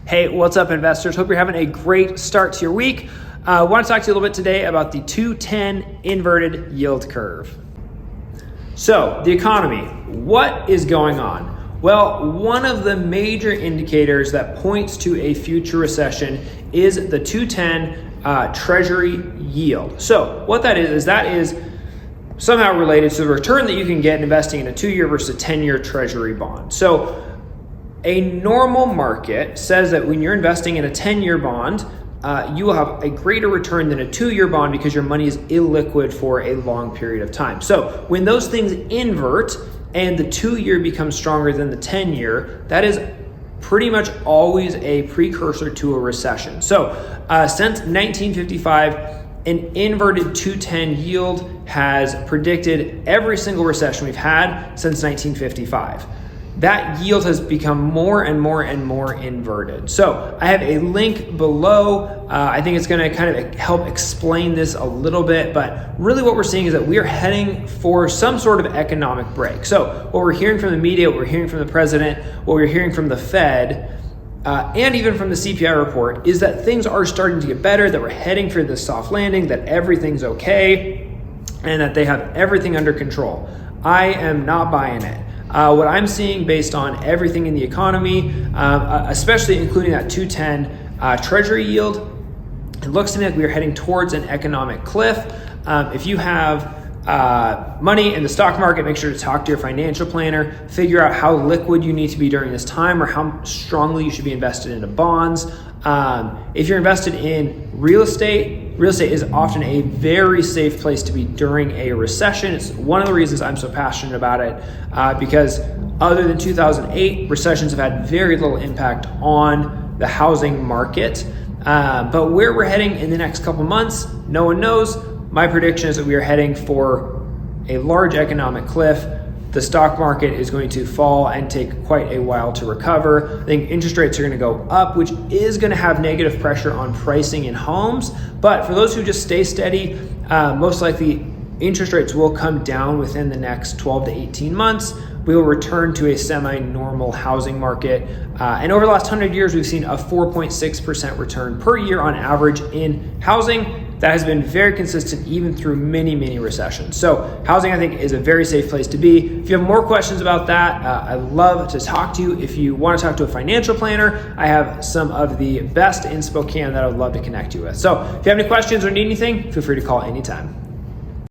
Hey, what's up, investors? Hope you're having a great start to your week. I want to talk to you a little bit today about the 210 inverted yield curve. So, the economy, what is going on? Well, one of the major indicators that points to a future recession is the 210 Treasury yield. So, what that is somehow related to the return that you can get investing in a 2-year versus a 10-year Treasury bond. So, a normal market says that when you're investing in a 10-year bond, you will have a greater return than a 2-year bond because your money is illiquid for a long period of time. So when those things invert and the 2-year becomes stronger than the 10-year, that is pretty much always a precursor to a recession. So since 1955, an inverted 210 yield has predicted every single recession we've had since 1955. That yield has become more and more and more inverted. So I have a link below. I think it's going to kind of help explain this a little bit, but really what we're seeing is that we are heading for some sort of economic break. So what we're hearing from the media, what we're hearing from the president, what we're hearing from the Fed, and even from the CPI report is that things are starting to get better, that we're heading for this soft landing, that everything's okay, and that they have everything under control. I am not buying it. What I'm seeing based on everything in the economy, especially including that 210 Treasury yield, it looks to me like we are heading towards an economic cliff. If you have money in the stock market, make sure to talk to your financial planner, figure out how liquid you need to be during this time or how strongly you should be invested into bonds. If you're invested in real estate is often a very safe place to be during a recession. It's one of the reasons I'm so passionate about it because other than 2008, recessions have had very little impact on the housing market. But where we're heading in the next couple months, no one knows. My prediction is that we are heading for a large economic cliff. The stock market is going to fall and take quite a while to recover. I think interest rates are going to go up, which is going to have negative pressure on pricing in homes. But for those who just stay steady, most likely interest rates will come down within the next 12 to 18 months. We will return to a semi-normal housing market. And over the last 100 years, we've seen a 4.6% return per year on average in housing. That has been very consistent even through many, many recessions. So housing, I think, is a very safe place to be. If you have more questions about that, I'd love to talk to you. If you want to talk to a financial planner, I have some of the best in Spokane that I would love to connect you with. So if you have any questions or need anything, feel free to call anytime.